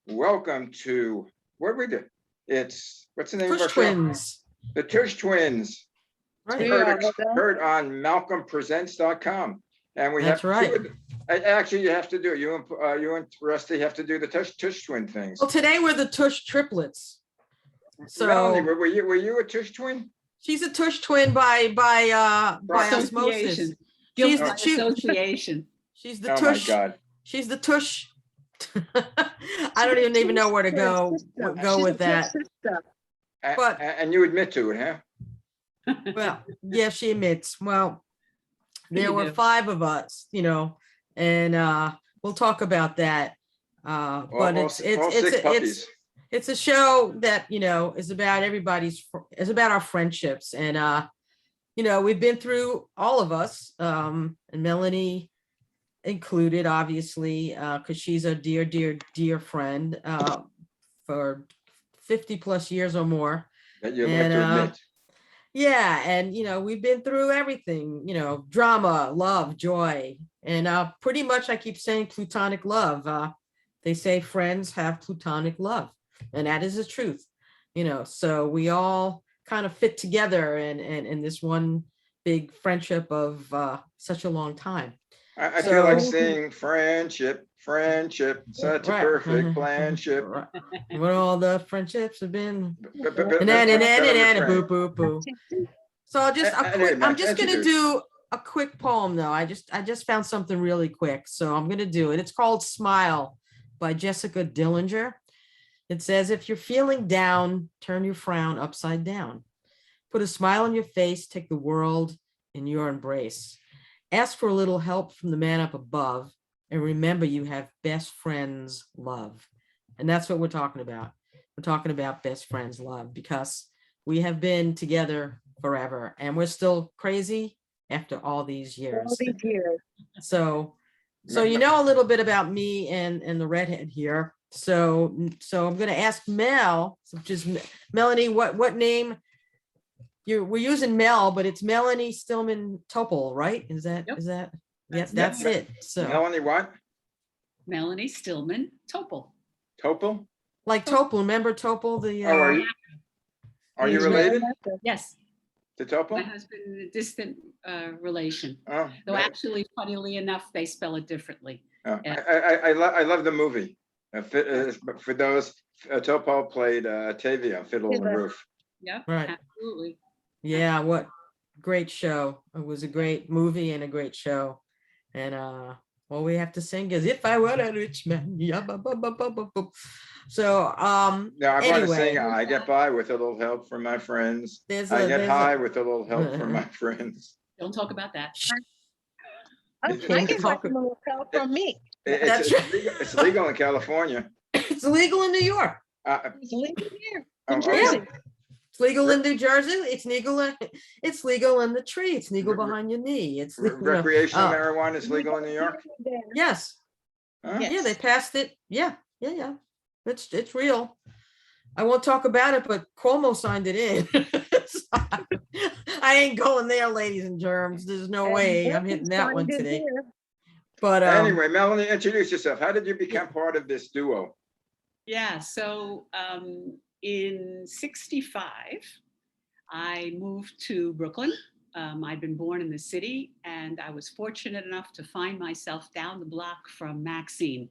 welcome to what we do. What's the name of Tush our show? Twins. The Tush Twins. Right. Heard on MalcolmPresents.com. And we That's have right. Actually, you have to do it. You and Rusty have to do the Tush Twin things. Well, today we're the Tush triplets. So Melanie, were you a Tush Twin? she's a Tush twin by osmosis. She's the association. She's the Oh Tush. my God. She's the Tush. I don't even know where to go with that. But And you admit to it, huh? well, yeah, she admits. Well, there were 5 of us, and we'll talk about that. But it's a show that is about is about our friendships, and we've been through, all of us, and Melanie included, obviously, because she's a dear friend for 50 plus years or more. That you'd like to admit. Yeah, and we've been through everything, drama, love, joy, and pretty much I keep saying platonic love. They say friends have platonic love, and that is the truth. So we all kind of fit together in this one big friendship of such a long time. I feel like saying friendship, such a perfect friendship. What all the friendships have been. And boo, boo, boo. So I'm just gonna do a quick poem though. I just found something really quick, so I'm gonna do it. It's called Smile by Jessica Dillinger. It says, if you're feeling down, turn your frown upside down. Put a smile on your face, take the world in your embrace. Ask for a little help from the man up above, and remember you have best friends love. And that's what we're talking about. We're talking about best friends love, because we have been together forever and we're still crazy after all these years. So a little bit about me and the redhead here. So I'm going to ask Mel, just Melanie, what name? We're using Mel, but it's Melanie Stillman Topol, right? Is that? Yes, that's it. So Melanie what? Melanie Stillman Topol. Topol? Like Topol, remember Topol? Are you related? Yes. To Topol? My husband, a distant relation. Oh, though actually, funnily enough, they spell it differently. Oh, yeah. I love the movie. For those, Topol played Tavia, Fiddle on the Roof. Yeah, right. Absolutely. Yeah, what great show. It was a great movie and a great show. And all we have to sing is If I Were a Rich Man. So no, I anyway, want to sing I Get By with a little help from my friends. I get high with a little help from my friends. Don't talk about that. I get like a little help from me. It's legal in California. It's legal in New York. It's legal here. Oh, In Jersey. It's legal in New Jersey. It's legal in the tree. It's legal behind your knee. It's legal, recreational marijuana is legal in New York. Yes. Huh? Yeah, they passed it. Yeah. It's real. I won't talk about it, but Cuomo signed it in. I ain't going there, ladies and germs. There's no way I'm hitting that one today. But anyway, Melanie, introduce yourself. How did you become part of this duo? Yeah, so in '65, I moved to Brooklyn. I'd been born in the city, and I was fortunate enough to find myself down the block from Maxine.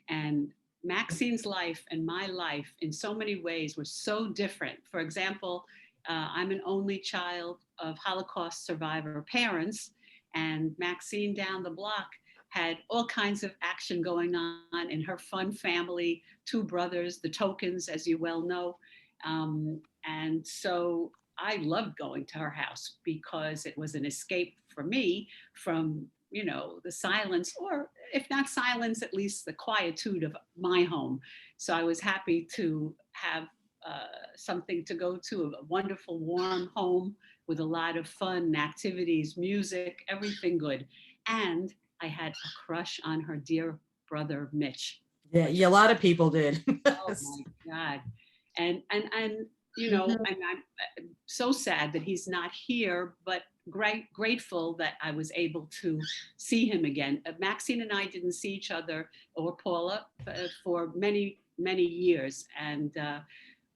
And Maxine's life and my life in so many ways were so different. For example, I'm an only child of Holocaust survivor parents, and Maxine down the block had all kinds of action going on in her fun family, 2 brothers, the Tokens, as you well know. And so I loved going to her house because it was an escape for me from, the silence, or if not silence, at least the quietude of my home. So I was happy to have something to go to, a wonderful, warm home with a lot of fun activities, music, everything good. And I had a crush on her dear brother, Mitch. Yeah, a lot of people did. Oh my God. And and I'm so sad that he's not here, but grateful that I was able to see him again. Maxine and I didn't see each other, or Paula, for many many years, and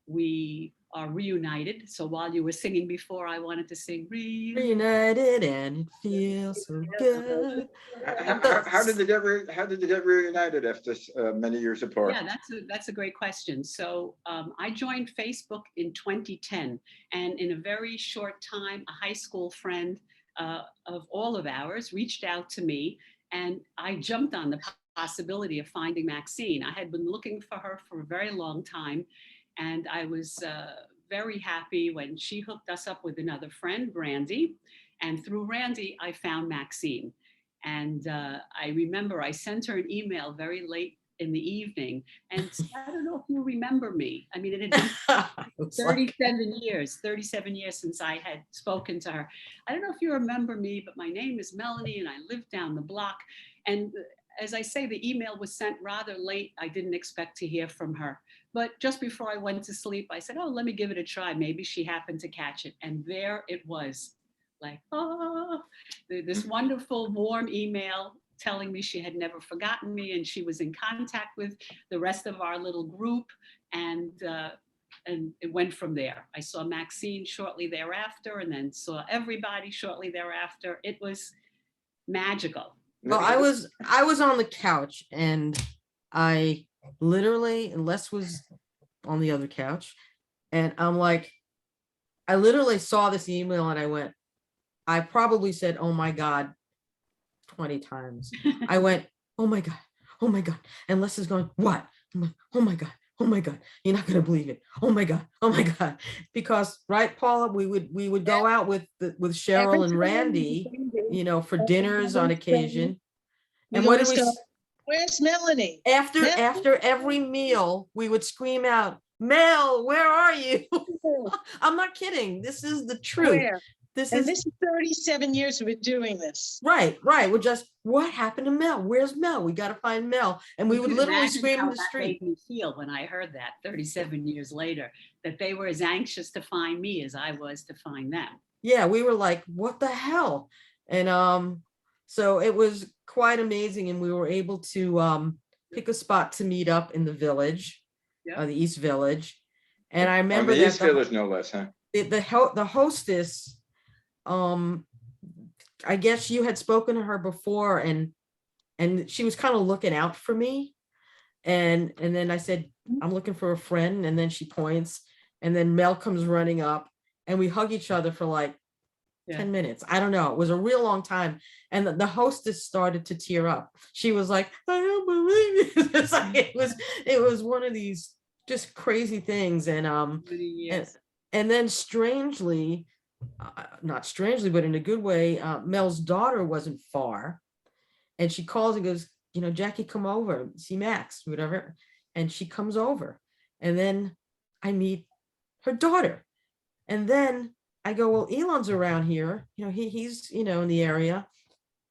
we are reunited. So while you were singing before, I wanted to sing Reunited and it feels so good. How did they get reunited after many years apart? Yeah, that's a great question. So I joined Facebook in 2010, and in a very short time, a high school friend of all of ours reached out to me, and I jumped on the possibility of finding Maxine. I had been looking for her for a very long time, and I was very happy when she hooked us up with another friend, Randy, and through Randy, I found Maxine. And I remember I sent her an email very late in the evening, and I don't know if you remember me. I mean, it had been 37 years since I had spoken to her. I don't know if you remember me, but my name is Melanie and I live down the block. And as I say, the email was sent rather late. I didn't expect to hear from her. But just before I went to sleep, I said, oh, let me give it a try. Maybe she happened to catch it. And there it was, like, oh, this wonderful, warm email telling me she had never forgotten me and she was in contact with the rest of our little group. And it went from there. I saw Maxine shortly thereafter, and then saw everybody shortly thereafter. It was magical. Well, I was on the couch, and I literally, and Les was on the other couch, and I'm like, I literally saw this email and I went, I probably said, oh my God, 20 times. I went, oh my God, oh my God. And Les is going, what? I'm like, oh my God, oh my God, you're not gonna believe it. Oh my God, oh my God. Because, right, Paula, we would go out with Cheryl and Randy, you know, for dinners on occasion. And what did we, where's Melanie? after every meal, we would scream out, Mel, where are you? I'm not kidding. This is the truth. Where? This And is this is 37 years we've been doing this. right. We're just, what happened to Mel? Where's Mel? We got to find Mel. And we would literally scream in the street. Made me feel when I heard that 37 years later, that they were as anxious to find me as I was to find them. Yeah, we were like, what the hell? And so it was quite amazing, and we were able to pick a spot to meet up in the village, the East Village. And I remember the that East Village, no less, huh? The hostess, I guess you had spoken to her before, and she was kind of looking out for me. And then I said, I'm looking for a friend. And then she points, and then Mel comes running up, and we hug each other for like 10 minutes. I don't know. It was a real long time. And the hostess started to tear up. She was like, I don't believe it. It's like, it was one of these just crazy things. And then strangely, not strangely, but in a good way, Mel's daughter wasn't far. And she calls and goes, you know, Jackie, come over, see Max, whatever. And she comes over. And then I meet her daughter. And then I go, well, Elon's around here. You know, he's, you know, in the area.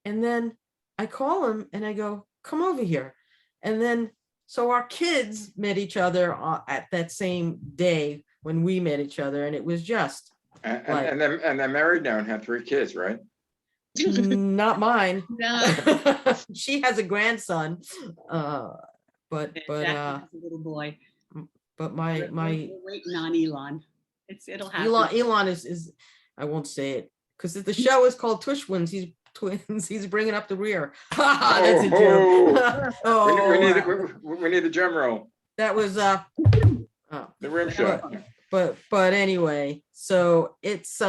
And then I call him and I go, come over here. And then, so our kids met each other at that same day when we met each other. And it was just. And they're married now and have 3 kids, right? Not mine. No. She has a grandson. But a little boy. But my we're waiting on Elon. It'll happen. Elon is I won't say it because the show is called Tush Twins. He's twins. He's bringing up the rear. That's a joke. We need a drum roll. That was the rim shot. But anyway, so it's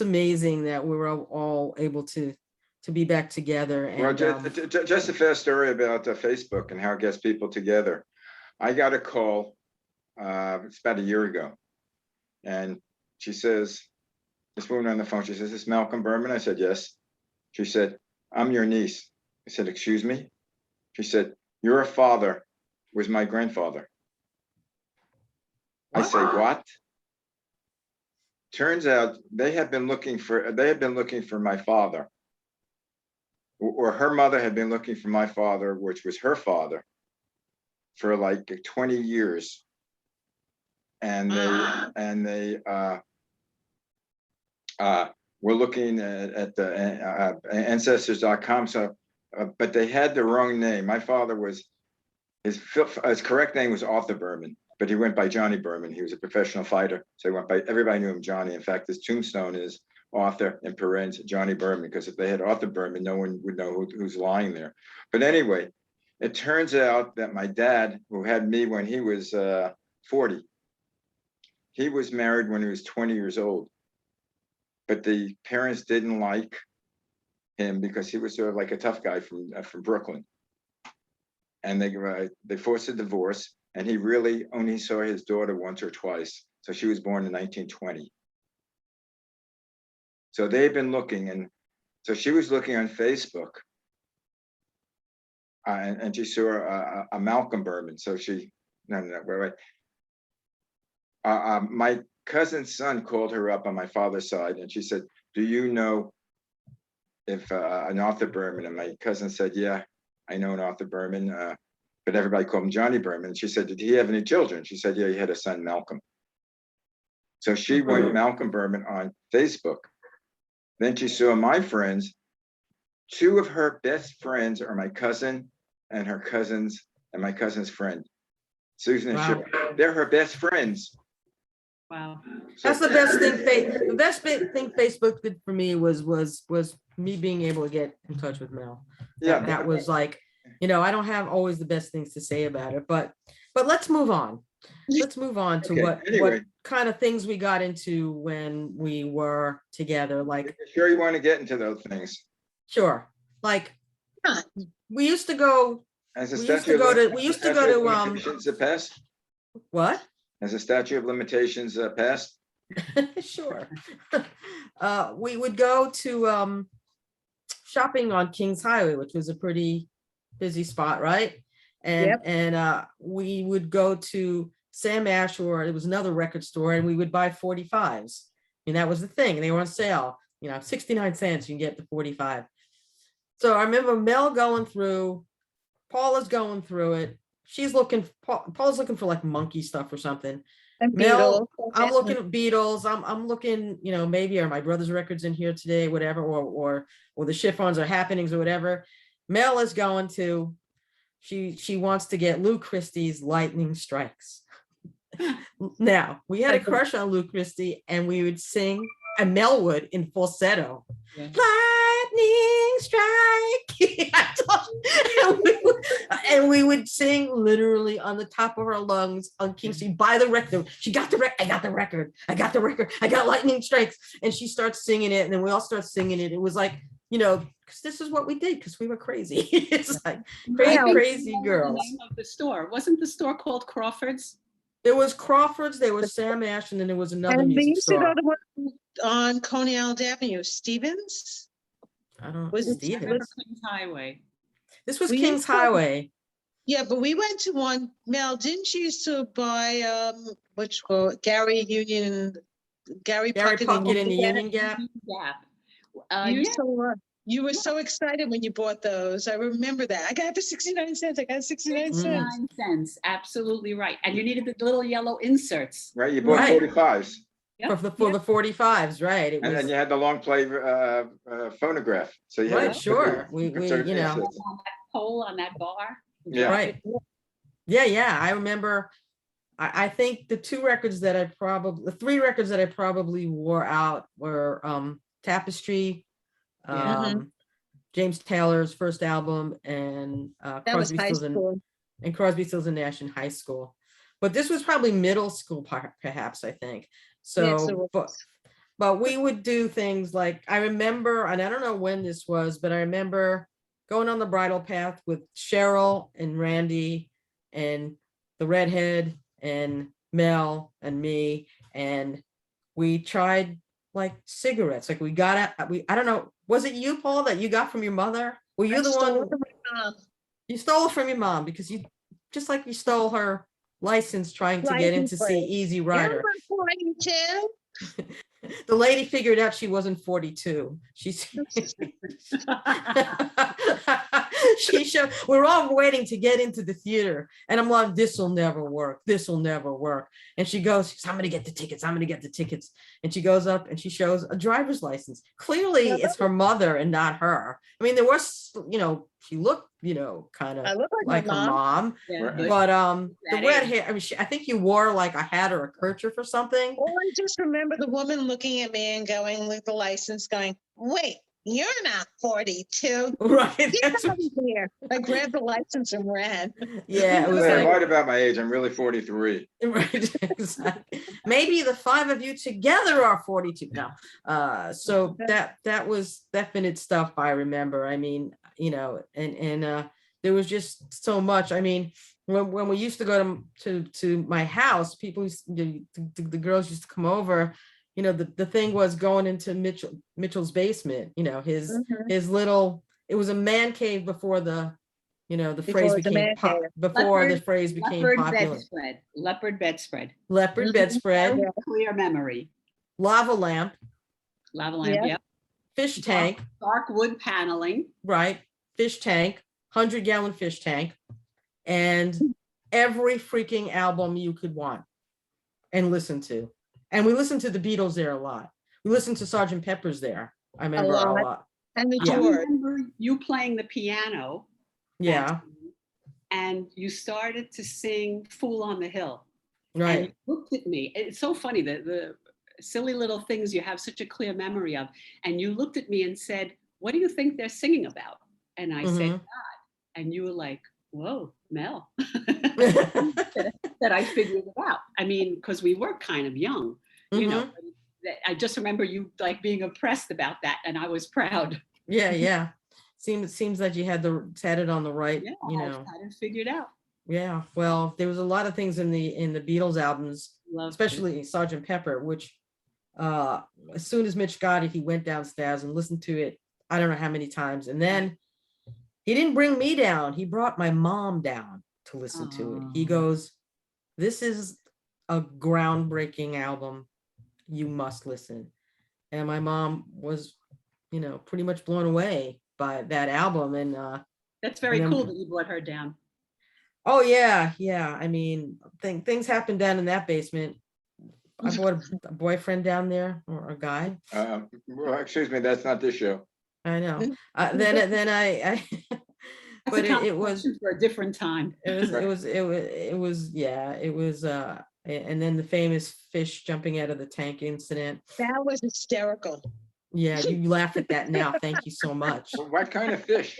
amazing that we were all able to be back together. And, well, just a fast story about Facebook and how it gets people together. I got a call. It's about a year ago. And she says, this woman on the phone, she says, is this Malcolm Berman? I said, yes. She said, I'm your niece. I said, excuse me? She said, your father was my grandfather. I say, what? Turns out they had been looking for my father, or her mother had been looking for my father, which was her father, for like 20 years. And they were looking at the ancestors.com. So, but they had the wrong name. My father was his correct name was Arthur Berman, but he went by Johnny Berman. He was a professional fighter, so he went by, everybody knew him Johnny. In fact, his tombstone is Arthur in parens Johnny Berman, because if they had Arthur Berman, no one would know who's lying there. But anyway, it turns out that my dad, who had me when he was 40, he was married when he was 20 years old. But the parents didn't like him because he was sort of like a tough guy from Brooklyn. And they forced a divorce, and he really only saw his daughter once or twice. So she was born in 1920. So they've been looking, and so she was looking on Facebook, and she saw a Malcolm Berman. So she, wait. My cousin's son called her up on my father's side, and she said, "Do you know if an Arthur Berman?" And my cousin said, "Yeah, I know an Arthur Berman, but everybody called him Johnny Berman." And she said, "Did he have any children?" She said, "Yeah, he had a son, Malcolm." So she went Malcolm Berman on Facebook. Then she saw my friends. Two of her best friends are my cousin and her cousins and my cousin's friend, Susan and Chip. They're her best friends. Wow. That's the best thing. The best thing Facebook did for me was me being able to get in touch with Mel. That was like, I don't have always the best things to say about it, but let's move on. Let's move on to what kind of things we got into when we were together. Like, sure you want to get into those things? Sure. Like, we used to go. We used to go to. Past? What? Has a statute of limitations passed? Sure. We would go to shopping on Kings Highway, which was a pretty busy spot, right? And we would go to Sam Ash, or it was another record store, and we would buy 45s. And that was the thing. They were on sale, 69 cents, you can get the 45. So I remember Mel going through, Paula's going through it. Paul's looking for like monkey stuff or something. And Mel, Beatles. I'm looking at Beatles. I'm looking, maybe are my brother's records in here today, whatever, or the chiffons or happenings or whatever. Mel is going to, she wants to get Lou Christie's Lightning Strikes. Now, we had a crush on Lou Christie, and we would sing, and Mel would in falsetto. Yeah. Lightning strike. and we would sing literally on the top of our lungs on King Street. Buy the record. She got the record. I got the record. I got the record. I got Lightning Strikes. And she starts singing it, and then we all start singing it. It was like, because this is what we did, because we were crazy. It's like crazy girls. The name of the store, wasn't the store called Crawford's? There was Crawford's, there was Sam Ash, and then there was another And we music used to store. go to one on Coney Island Avenue, Stevens. I don't know. Was it Stevens. Kings Highway. This was We Kings used to- Highway. Yeah, but we went to one. Mel, didn't you used to buy Gary Puckett in the Union Gap? You were so excited when you bought those. I remember that. I got it for 69 cents. I got 69 cents. 69 cents. Absolutely right. And you needed the little yellow inserts. Right, you bought Right. 45s. Yep. For the 45s, right? It And was then you had the long play phonograph. So you right, had sure. We On that pole on that bar. Yeah. Right. Yeah. I remember. I think the three records that I probably wore out were Tapestry, James Taylor's first album, and That was high school. Crosby, Stills and Nash in high school. But this was probably middle school, perhaps, I think. So, but we would do things like, I remember, and I don't know when this was, but I remember going on the bridal path with Cheryl and Randy and the redhead and Mel and me, and we tried like cigarettes. Like I don't know, was it you, Paul, that you got from your mother? Were you the one? You stole it from your mom, because you stole her license trying to get in to see Easy Rider. The lady figured out she wasn't 42. we're all waiting to get into the theater. And I'm like, this will never work. This will never work. And she goes, I'm going to get the tickets. I'm going to get the tickets. And she goes up and she shows a driver's license. Clearly it's her mother and not her. I mean, there was, she looked, kind I of look like her mom, Yeah, but the red hair, I mean, I think you wore like a hat or a kerchief or something. Well, I just remember the woman looking at me and going with the license going, wait, you're not 42. Right. Get out of here. I grabbed the license and ran. Yeah, it was I like, lied about my age. I'm really 43. right, exactly. Maybe the five of you together are 42 now. So that was definite stuff I remember. I mean, and there was just so much. I mean, when we used to go to my house, people the girls used to come over. The thing was going into Mitchell's basement, his little, it was a man cave before the phrase became popular. Leopard bedspread. Leopard bedspread, Clear memory. lava lamp, Lava lamp, Yeah. yep. fish tank, Dark wood paneling. right? Fish tank, 100-gallon fish tank, and every freaking album you could want and listen to. And we listened to the Beatles there a lot. We listened to Sgt. Pepper's there. I remember a lot. And the Yeah. I George. remember you playing the piano. Yeah, And you started to sing Fool on the Hill. And right. you looked at me. It's so funny that the silly little things you have such a clear memory of. And you looked at me and said, what do you think they're singing about? And I said, Mhm. God. And you were like, whoa, Mel. That I figured it out. I mean, because we were kind of young, Mhm. I just remember you like being impressed about that. And I was proud. Yeah. Seems that you had it on the right, Yeah, I had it figured out. Yeah. Well, there was a lot of things in the Beatles albums, Loved it. especially Sgt. Pepper, which as soon as Mitch got it, he went downstairs and listened to it. I don't know how many times. And then he didn't bring me down. He brought my mom down to listen to it. He goes, this is a groundbreaking album. You must listen. And my mom was, pretty much blown away by that album. And That's very then- cool that you brought her down. oh yeah. I mean, things happened down in that basement. I brought a boyfriend down there, or a guy. Well, excuse me, that's not this show. I know. Then I but it was for a different time. it was and then the famous fish jumping out of the tank incident. That was hysterical. Yeah, you laugh at that now. Thank you so much. What kind of fish?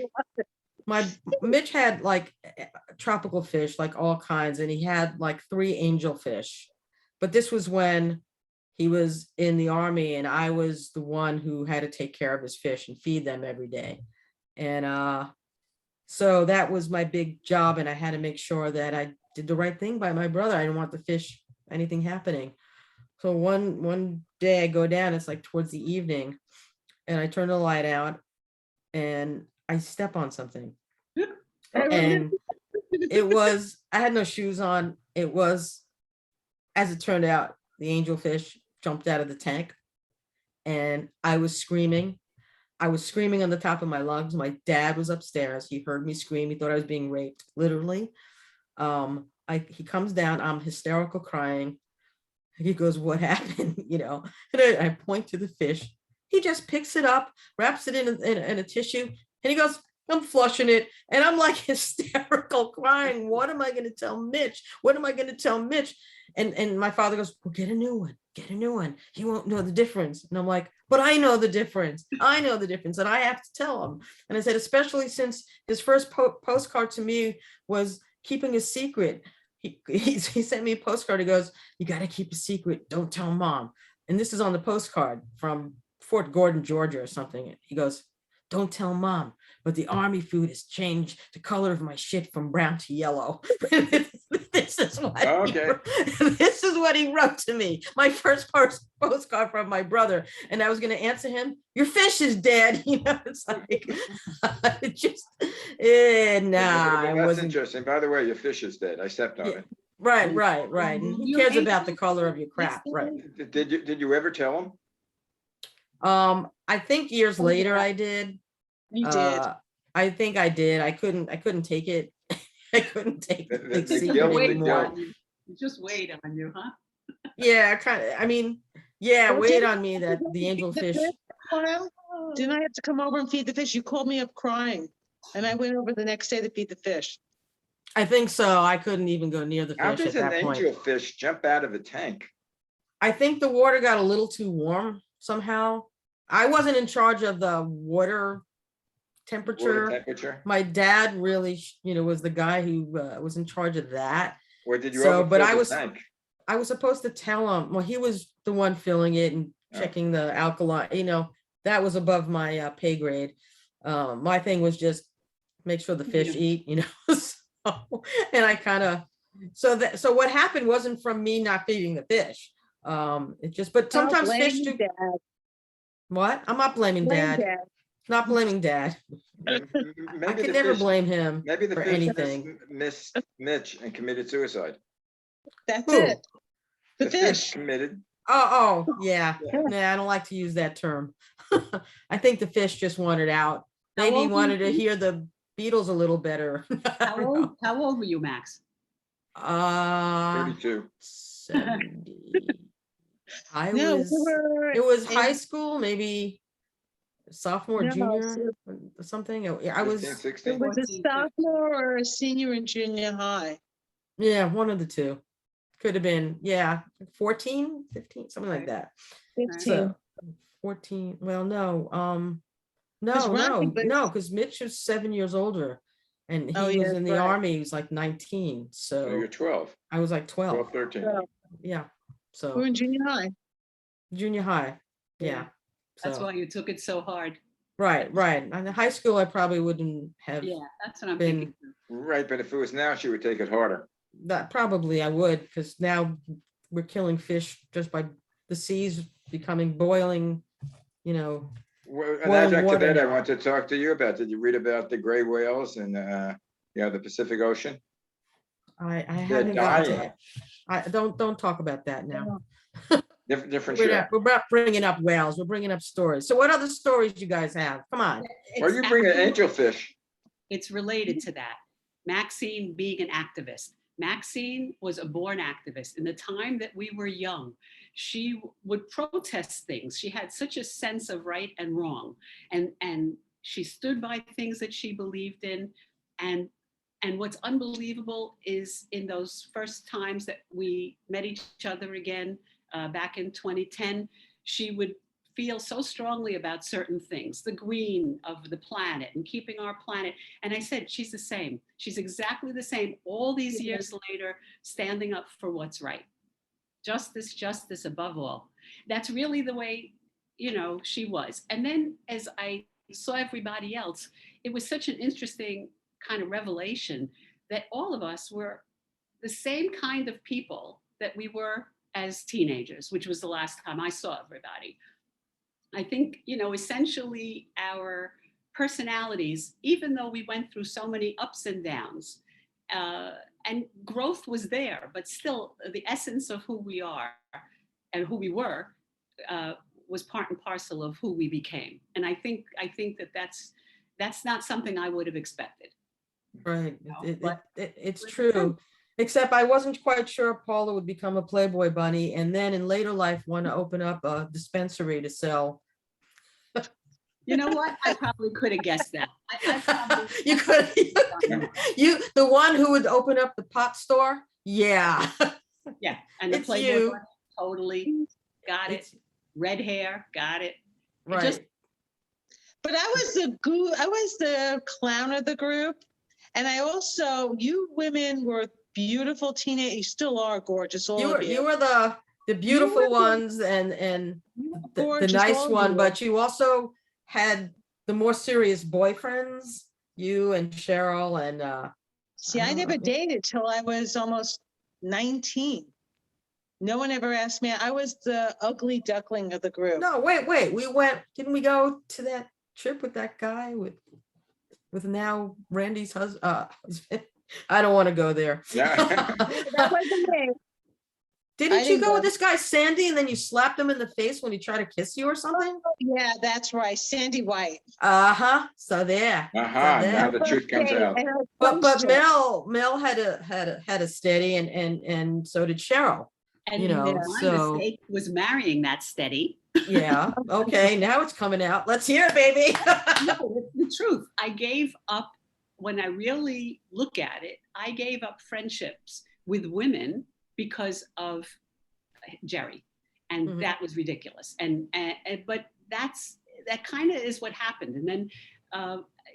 Mitch had like tropical fish, like all kinds, and he had like 3 angelfish. But this was when he was in the Army, and I was the one who had to take care of his fish and feed them every day. And so that was my big job, and I had to make sure that I did the right thing by my brother. I didn't want the fish, anything happening. So one day I go down, it's like towards the evening, and I turn the light out and I step on something. And I had no shoes on. It was, as it turned out, the angelfish jumped out of the tank, and I was screaming. I was screaming on the top of my lungs. My dad was upstairs. He heard me scream. He thought I was being raped, literally. He comes down. I'm hysterical crying. He goes, what happened? And I point to the fish. He just picks it up, wraps it in a tissue, and he goes, I'm flushing it. And I'm like hysterical crying. What am I going to tell Mitch? What am I going to tell Mitch? And my father goes, well, get a new one. Get a new one. He won't know the difference. And I'm like, but I know the difference. I know the difference. And I have to tell him. And I said, especially since his first postcard to me was keeping a secret. He sent me a postcard. He goes, you got to keep a secret. Don't tell mom. And this is on the postcard from Fort Gordon, Georgia or something. He goes, don't tell mom, but the Army food has changed the color of my shit from brown to yellow. This is what he wrote to me. My first postcard from my brother. And I was going to answer him, your fish is dead. It's like, That's interesting. By the way, your fish is dead. I stepped on it. Right. And who cares about the color of your crap? Right. Did you ever tell him? I think years later I did. You did. I think I did. I couldn't take it. I couldn't take The- the the big secret guilt, the anymore. guilt. It just weighed on you, huh? Yeah, kind of. I mean, yeah, Well, weighed didn't on me that the feed the angelfish. fish for a while? Didn't I have to come over and feed the fish? You called me up crying. And I went over the next day to feed the fish. I think so. I couldn't even go near the How fish does at an that point. angelfish jump out of a tank? I think the water got a little too warm somehow. I wasn't in charge of the water Water temperature. temperature? My dad really, was the guy who was in charge of that. Or did you So, but overfill I the was tank? supposed to tell him, well, he was the one filling it and Oh. checking the alkaline, that was above my pay grade. My thing was just make sure the fish eat, so, and I kind of, so what happened wasn't from me not feeding the fish. It just, but sometimes fish do. What? I'm not blaming dad. Not blaming dad. I Maybe can the never fish, blame him maybe the for fish anything. missed Mitch and committed suicide. That's Who? it. The fish. Committed. Oh, yeah. Yeah. Nah, I don't like to use that term. I think the fish just wanted out. How Maybe he old wanted were to you? hear the Beatles a little better. How old were you, Max? 32. 70. I No, we was, were it was in- high school, maybe sophomore, No, junior, something. I 15, was, 16. It was a 14, sophomore or a senior in junior high. yeah, one of the two. Could have been, 14, 15, something like Okay. that. 15. So 14, well, no, Because Ronnie was- no, because Mitch was 7 years older. And he Oh, was yeah, in the right. army, he was like 19, So so you're 12, I was like 12, 13. So, yeah, we were so in junior high. junior high, yeah. Yeah. That's So, why you took it so hard. right. In high school, I probably wouldn't have, Yeah, that's what I'm Been- thinking. Right, but if it was now, she would take it harder. that probably I would, because now we're killing fish just by the seas becoming boiling, Well, Boiling back to water that, I now. want to talk to you about. Did you read about the gray whales in the Pacific Ocean? I haven't gotten to dying. it. I don't talk about that now. Different We're ship. not bringing up whales, we're bringing up stories. So what other stories you guys have? Come on. Or you bring an angelfish. It's related to that. Maxine being an activist. Maxine was a born activist. In the time that we were young, she would protest things. She had such a sense of right and wrong. And she stood by things that she believed in. And what's unbelievable is in those first times that we met each other again back in 2010, she would feel so strongly about certain things, the green of the planet and keeping our planet. And I said, she's the same. She's exactly the same all these years later, standing up for what's right. Justice, justice above all. That's really the way, she was. And then as I saw everybody else, it was such an interesting kind of revelation that all of us were the same kind of people that we were as teenagers, which was the last time I saw everybody. I think, essentially our personalities, even though we went through so many ups and downs, and growth was there, but still the essence of who we are and who we were was part and parcel of who we became. And I think that that's not something I would have expected. Right, But it's true. Except I wasn't quite sure Paula would become a Playboy bunny and then in later life want to open up a dispensary to sell. You know what? I probably could have guessed that. I probably, You could, the one who would open up the pot store? Yeah. yeah. And the It's Playboy you. bunny, totally got it. It's- Red hair, got it. Right. just- But I was the clown of the group. And you women were beautiful teenage, you still are gorgeous, all of You were the beautiful were the- ones and the Gorgeous, nice all of one, you. but you also had the more serious boyfriends, you and Cheryl and See, I never yeah. dated till I was almost 19. No one ever asked me. I was the ugly duckling of the group. No, wait, didn't we go to that trip with that guy with now Randy's husband? I don't want to go there. Yeah. That wasn't me. Didn't you didn't go with go. this guy Sandy and then you slapped him in the face when he tried to kiss you or something? Yeah, that's right. Sandy White. Uh-huh. So there. So Now there. the truth comes Okay, out. and her But question- Mel had a steady and so did Cheryl. And You know, my so mistake was marrying that steady. yeah. Okay, now it's coming out. Let's hear it, baby. No, it's the truth. I gave up, when I really look at it, I gave up friendships with women because of Jerry. And Mhm. that was ridiculous. But that kind of is what happened. And then,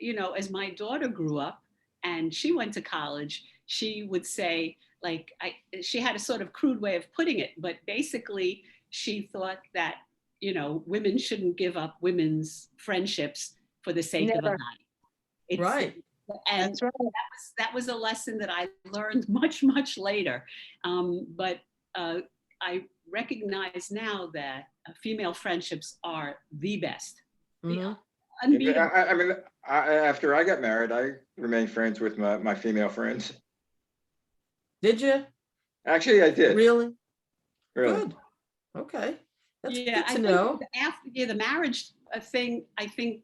you know, as my daughter grew up and she went to college, she would say, like, she had a sort of crude way of putting it, but basically she thought that, you know, women shouldn't give up women's friendships for the sake of a Never. guy. It's, Right. And That's right. that was a lesson that I learned much, much later. But I recognize now that female friendships are the best. Mhm. Unbeatable. I mean, after I got married, I remained friends with my female friends. Did you? Actually, I did. Really? Really. Good. Okay. That's Yeah, good I to think know. after the marriage thing, I think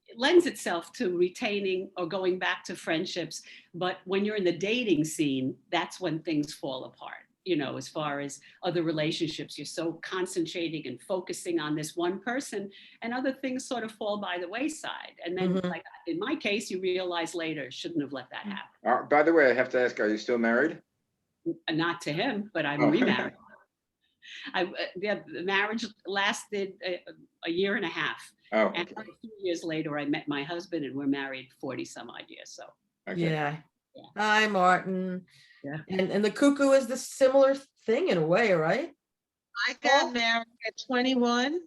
it lends itself to retaining or going back to friendships. But when you're in the dating scene, that's when things fall apart. You know, as far as other relationships, you're so concentrating and focusing on this one person, and other things sort of fall by the wayside. And then, Mhm. like in my case, you realize later, shouldn't have let that happen. By the way, I have to ask, are you still married? Not to him, but I'm Oh. remarried. The marriage lasted a year and a half. Oh, And okay. a few years later, I met my husband and we're married 40 some odd years. So Okay. Yeah. Yeah. Hi, Martin. Yeah. And the cuckoo is the similar thing in a way, right? I got married at 21,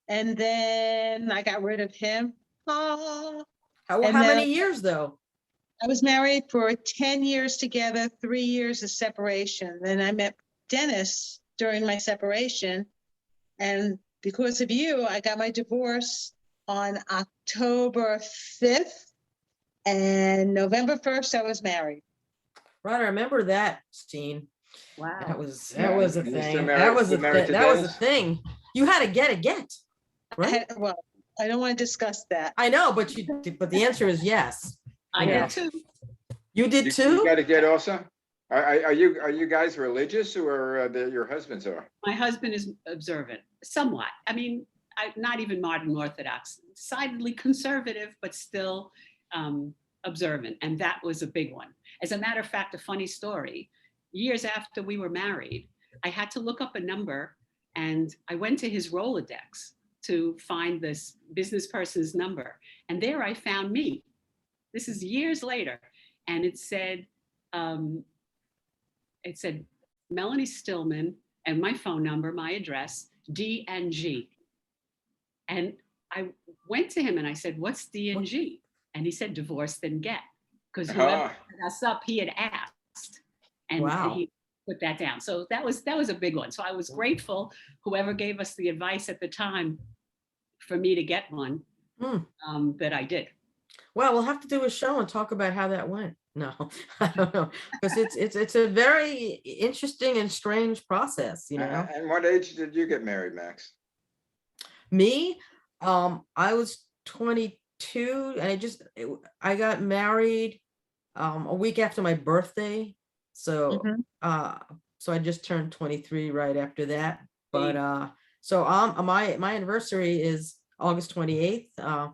and then I got rid of him. How And many then- years though? I was married for 10 years together, 3 years of separation. Then I met Dennis during my separation. And because of you, I got my divorce on October 5th. And November 1st, I was married. Right, I remember that scene. wow. That was Yeah, a you're still thing. married- That was a still married thing. to That was a Dennis? thing. You had to get, I right? had, well, I don't want to discuss that. I know, but the answer is yes. I Yeah. did too. You did You too? got to get also? Are you guys religious, or your husbands are? My husband is observant, somewhat. I mean, not even modern Orthodox, decidedly conservative, but still observant. And that was a big one. As a matter of fact, a funny story, years after we were married, I had to look up a number and I went to his Rolodex to find this business person's number. And there I found me. This is years later. And it said Melanie Stillman and my phone number, my address, D&G. And I went to him and I said, what's D&G? And he said, divorce then get. Because whoever set us up, he had asked. And Wow. he put that down. So that was a big one. So I was grateful, whoever gave us the advice at the time for me to get one, that I did. Well, we'll have to do a show and talk about how that went. No, I don't know, because it's a very interesting and strange process, you know. And what age did you get married, Max? Me, I was 22, and I got married a week after my birthday, so so I just turned 23 right after that. But so my anniversary is August 28th,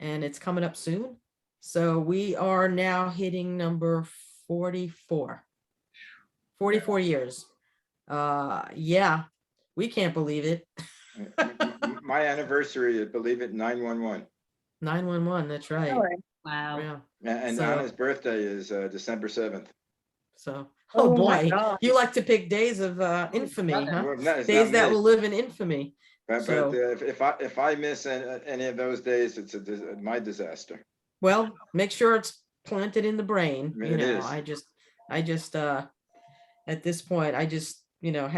and it's coming up soon. So we are now hitting number 44 years. Yeah, we can't believe it. My anniversary, believe it, 9/11. 9/11, that's right. Wow. Yeah. And So- Anna's birthday is December 7th. So, Oh oh my boy, God. you like to pick days of infamy, huh? Well, no, it's Days not that me. will live in infamy. But So- if I miss any of those days, it's my disaster. Well, make sure it's planted in the brain. You It know, is. I just at this point, I just, you know,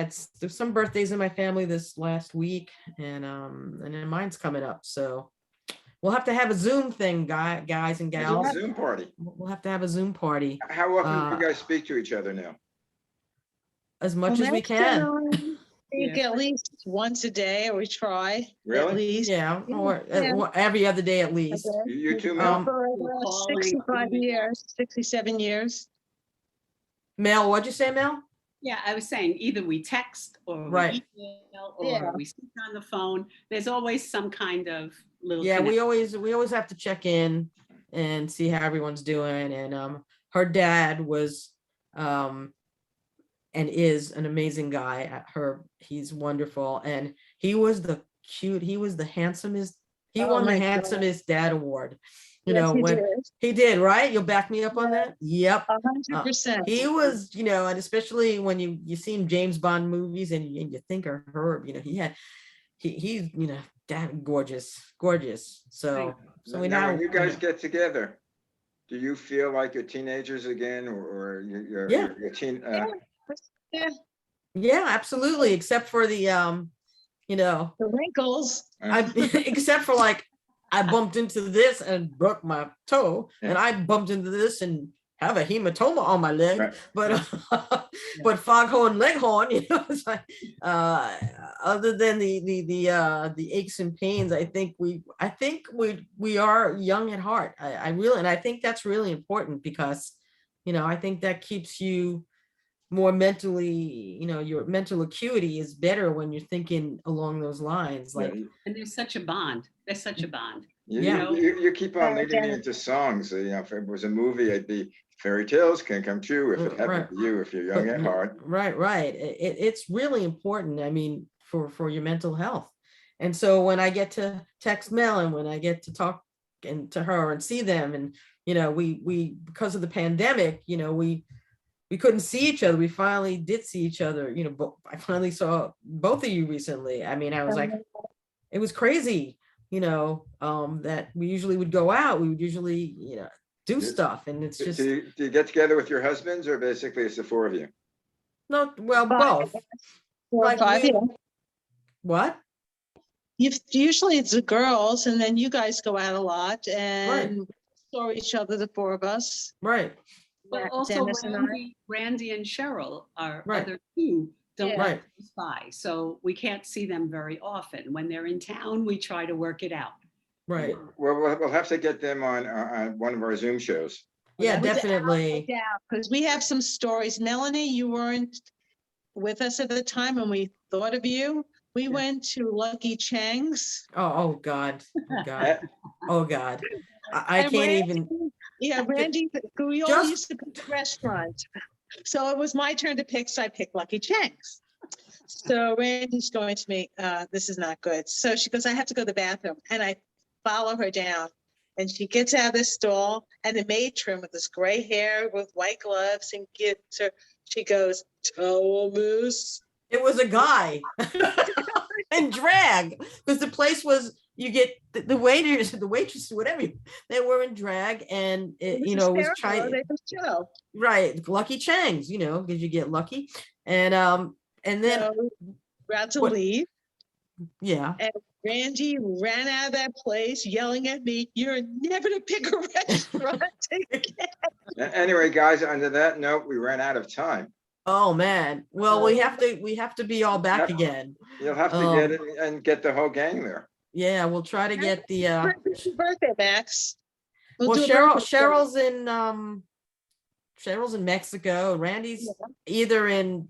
there's some birthdays in my family this last week, and then mine's coming up. So we'll have to have a Zoom thing, guys and gals. Zoom party. We'll have to have a Zoom party. How often do you guys speak to each other now? as much Well, as we next can. time, I think Yeah. at least once a day, or we try at Really? least. Yeah, or Yeah. every other day at least. Okay. You too, Um, Mel? For Calling, 65 email. years, 67 years. Mel, what'd you say, Mel? Yeah, I was saying either we text or Right. we email or Yeah. we speak on the phone. There's always some kind of little. Yeah, we connection. always have to check in and see how everyone's doing. And her dad was and is an amazing guy. He's wonderful, and he was the handsomest. He Oh won the my God. handsomest dad award. You Yes, know, he when did. he did, right? You'll back me up on that? Yep. 100%. He was, and especially when you seen James Bond movies and you think of Herb, he's that gorgeous. So we Now, now, when you guys get together, do you feel like you're teenagers again, or you're Yeah. you're teen? Yeah, yeah, absolutely. Except for the the wrinkles. except for like I bumped into this and broke my toe, and Yeah. I bumped into this and have a hematoma on my leg. Right. But but foghorn leghorn, it's like other than the aches and pains, I think we are young at heart. I really, and I think that's really important because I think that keeps you more mentally, your mental acuity is better when you're thinking along those lines. Like, And there's such a bond. There's such a bond. Yeah. You keep on leading me Jenny. into songs. If it was a movie, it'd be fairy tales can come true if it happened Right. to you, if you're young at heart. Right. It's really important. I mean, for your mental health. And so when I get to text Mel and when I get to talk to her and see them, and we because of the pandemic, we couldn't see each other. We finally did see each other. I finally saw both of you recently. I mean, I was like, it was crazy. That we usually would go out. We would usually, do Yes. stuff, and it's just Do you get together with your husbands, or basically it's the four of you? no. Well, Five. both. 4 or Like 5, we- yeah. What? Usually it's the girls, and then you guys go out a lot and saw each other, the 4 of us. Right. But Yeah, also Dennis and I. Randy and Cheryl are Right. other two. Don't Yeah. live close by, so we can't see them very often. When they're in town, we try to work it out. Right. Well, we'll have to get them on one of our Zoom shows. Yeah, Without a definitely. Yeah, because we have some stories. Melanie, you weren't with us at the time when we thought of you. We went to Lucky Chang's. Oh God. Oh God. Oh God. I And can't Randy- even. Yeah, Randy, we all Just- used to pick the restaurant. So it was my turn to pick, so I picked Lucky Chang's. So Randy's going to me, this is not good. So she goes, I have to go to the bathroom. And I follow her down. And she gets out of the stall, and the matron with this gray hair with white gloves and gives her, she goes, towel moose. It was a guy in drag, because the place was, you get the waiters, the waitresses, whatever, they were in drag, and it, was was hysterical. Chinese, They was Joe. right? Lucky Chang's, because you get lucky, and then So we're out to What- leave. yeah, Randy ran out of that place yelling at me, you're never to pick a restaurant again. Anyway, guys, under that note, we ran out of time. oh man, well we have to be all back Yep. again. You'll have to get it and get the whole gang there. Yeah, we'll try to get the It's your birthday, Max. We'll well, do a birthday Cheryl's in Mexico. Randy's either in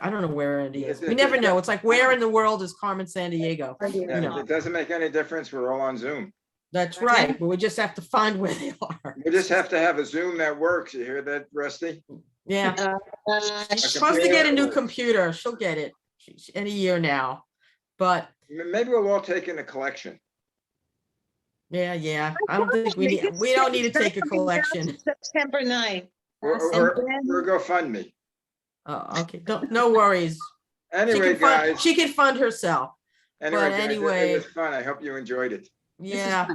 I don't know where Randy is. We never know. It's like, where in the world is Carmen Sandiego? party. Yeah, it doesn't make any difference. We're all on Zoom. That's right. But we just have to find where they are. We just have to have a Zoom that works. You hear that, Rusty? Yeah. She's supposed to get a new computer. She'll get it in a year now. But Maybe we'll all take in a collection. yeah. I don't think we don't need to take a collection. September 9th. Or GoFundMe. Oh, okay. No worries. Anyway, guys. She can fund herself. Anyway, guys, anyway- it was fun. I hope you enjoyed it. Yeah.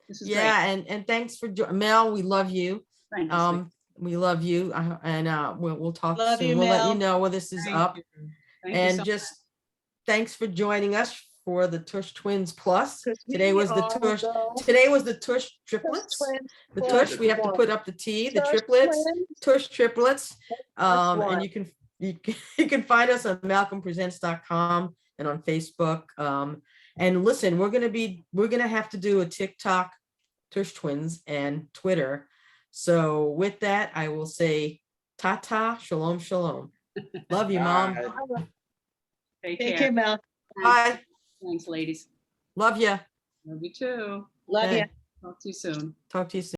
This is Yeah. And thanks for Mel. We love you. great. Thank you. We love you. And we'll talk Love soon. you, We'll let you Mel. know when this is Thank up. you. Thank you And so just thanks for joining us for the Tush Twins Plus. Today was the Tush triplets. The Tush, we have to put up the T, the triplets, Tush triplets. And you can find us on malcolmpresents.com and on Facebook. And listen, we're gonna have to do a TikTok, Tush Twins, and Twitter. So with that, I will say ta-ta, shalom, shalom. Love you, Mom. Bye. Take Take care. care, Mel. Bye. Thanks, ladies. Love you. Love you too. Love Okay. you. Talk to you soon. Talk to you soon.